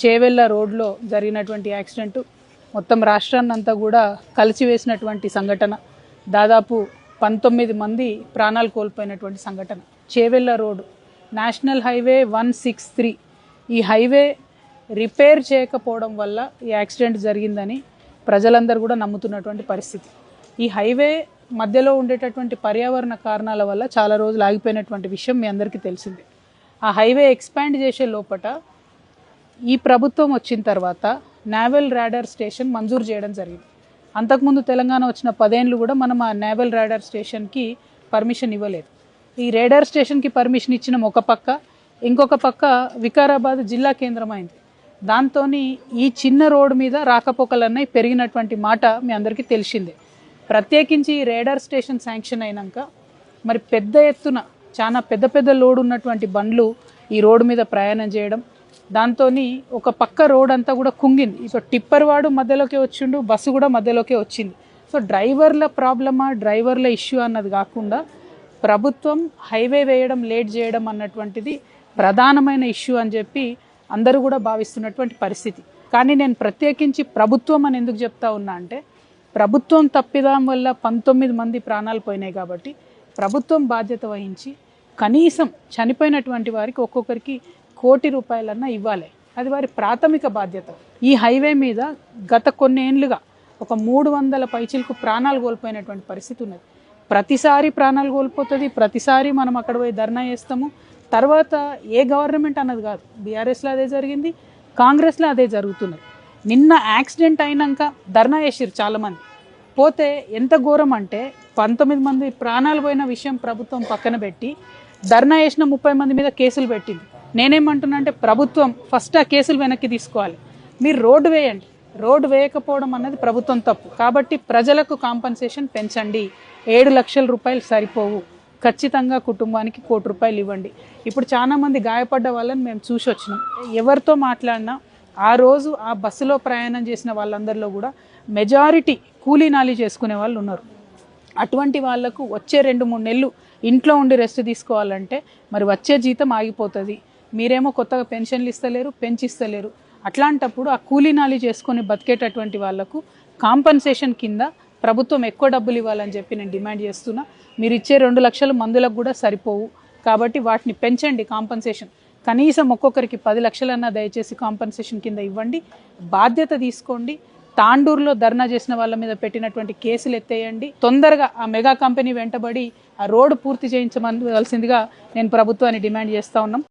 చేవెళ్ళ రోడ్లో జరిగినటువంటి యాక్సిడెంట్ మొత్తం రాష్ట్రాన్ని అంతా కూడా కలిచివేసినటువంటి సంఘటన. దాదాపు 19 మంది ప్రాణాలు కోల్పోయినటువంటి సంఘటన. చేవెళ్ళ రోడ్ నేషనల్ హైవే 163, ఈ హైవే రిపేర్ చేయకపోవడం వల్ల ఈ యాక్సిడెంట్ జరిగిందని ప్రజలందరూ కూడా నమ్ముతున్నటువంటి పరిస్థితి. ఈ హైవే మధ్యలో ఉండేటటువంటి పర్యావరణ కారణాల వల్ల చాలా రోజులు ఆగిపోయినటువంటి విషయం మీ అందరికీ తెలిసిందే. ఆ హైవే ఎక్స్పాండ్ చేసే లోపట ఈ ప్రభుత్వం వచ్చిన తర్వాత నేవల్ రాడార్ స్టేషన్ మంజూరు చేయడం జరిగింది. అంతకుముందు తెలంగాణ వచ్చిన 10 ఏళ్ళు కూడా మనం ఆ నేవల్ రాడార్ స్టేషన్కి పర్మిషన్ ఇవ్వలేదు. ఈ రాడార్ స్టేషన్కి పర్మిషన్ ఇచ్చిన ఒక పక్క, ఇంకొక పక్క వికారాబాద్ జిల్లా కేంద్రమైంది. దాంతో ఈ చిన్న రోడ్డు మీద రాకపోకలన్నీ పెరిగినటువంటి మాట మీ అందరికీ తెలిసిందే. ప్రత్యేకించి ఈ రాడార్ స్టేషన్ శాంక్షన్ అయినాక మరి పెద్ద ఎత్తున చాలా పెద్ద లోడ్ ఉన్నటువంటి బండ్లు ఈ రోడ్డు మీద ప్రయాణం చేయడం, దాంతో ఒక పక్క రోడ్ అంతా కూడా కుంగింది. సో టిప్పర్ వాడు మధ్యలోకి వచ్చిండు, బస్సు కూడా మధ్యలోకి వచ్చింది. సో డ్రైవర్ల ప్రాబ్లమా, డ్రైవర్ల ఇష్యూ అన్నది కాకుండా ప్రభుత్వం హైవే వేయడం లేట్ చేయడం అన్నటువంటిది ప్రధానమైన ఇష్యూ అని చెప్పి అందరూ కూడా భావిస్తున్నటువంటి పరిస్థితి. కానీ నేను ప్రత్యేకించి ప్రభుత్వం అని ఎందుకు చెప్తా ఉన్నా అంటే, ప్రభుత్వం తప్పిదం వల్ల 19 మంది ప్రాణాలు పోయినాయి కాబట్టి ప్రభుత్వం బాధ్యత వహించి కనీసం చనిపోయినటువంటి వారికి ఒక్కొక్కరికి ₹1 కోటి ఇవ్వాలి. అది వారి ప్రాథమిక బాధ్యత. ఈ హైవే మీద గత కొన్ని ఏళ్ళుగా ఒక 300 పైచిలకు ప్రాణాలు కోల్పోయినటువంటి పరిస్థితి ఉన్నది. ప్రతిసారి ప్రాణాలు కోల్పోతుంది, ప్రతిసారి మనం అక్కడ పోయి ధర్నా చేస్తాము. తర్వాత ఏ గవర్నమెంట్ అన్నది కాదు, బీఆర్ఎస్లో అదే జరిగింది, కాంగ్రెస్లో అదే జరుగుతున్నది. నిన్న యాక్సిడెంట్ అయినాక ధర్నా చేసిరు చాలామంది. పోతే ఎంత ఘోరం అంటే 19 మంది ప్రాణాలు పోయిన విషయం ప్రభుత్వం పక్కన పెట్టి ధర్నా చేసిన 30 మంది మీద కేసులు పెట్టింది. నేనేమంటున్నా అంటే ప్రభుత్వం ఫస్ట్ ఆ కేసులు వెనక్కి తీసుకోవాలి. మీరు రోడ్డు వేయండి, రోడ్డు వేయకపోవడం అన్నది ప్రభుత్వం తప్పు. కాబట్టి ప్రజలకు కాంపన్సేషన్ పెంచండి. 7 లక్షల రూపాయలు సరిపోవు, ఖచ్చితంగా కుటుంబానికి ₹1 కోటి ఇవ్వండి. ఇప్పుడు చాలామంది గాయపడ్డ వాళ్ళని మేము చూసి వచ్చినాం. ఎవరితో మాట్లాడినా ఆ రోజు ఆ బస్సులో ప్రయాణం చేసిన వాళ్ళందరిలో కూడా మెజారిటీ కూలీ నాలి చేసుకునే వాళ్ళు ఉన్నారు. అటువంటి వాళ్లకు వచ్చే 2-3 నెలలు ఇంట్లో ఉండి రెస్ట్ తీసుకోవాలంటే మరి వచ్చే జీతం ఆగిపోతుంది. మీరేమో కొత్తగా పెన్షన్లు ఇస్తలేరు, పెంచిస్తలేరు. అట్లాంటప్పుడు ఆ కూలీ నాలి చేసుకొని బతికేటటువంటి వాళ్లకు కాంపన్సేషన్ కింద ప్రభుత్వం ఎక్కువ డబ్బులు ఇవ్వాలని చెప్పి నేను డిమాండ్ చేస్తున్నా. మీరు ఇచ్చే 2 లక్షల మందులకు కూడా సరిపోవు, కాబట్టి వాటిని పెంచండి. కాంపన్సేషన్ కనీసం ఒక్కొక్కరికి 10 లక్షలన్నా దయచేసి కాంపన్సేషన్ కింద ఇవ్వండి. బాధ్యత తీసుకోండి. తాండూరులో ధర్నా చేసిన వాళ్ళ మీద పెట్టినటువంటి కేసులు ఎత్తేయండి. తొందరగా ఆ మెగా కంపెనీ వెంటబడి ఆ రోడ్డు పూర్తి చేయించవలసిందిగా నేను ప్రభుత్వాన్ని డిమాండ్ చేస్తూ ఉన్నాం.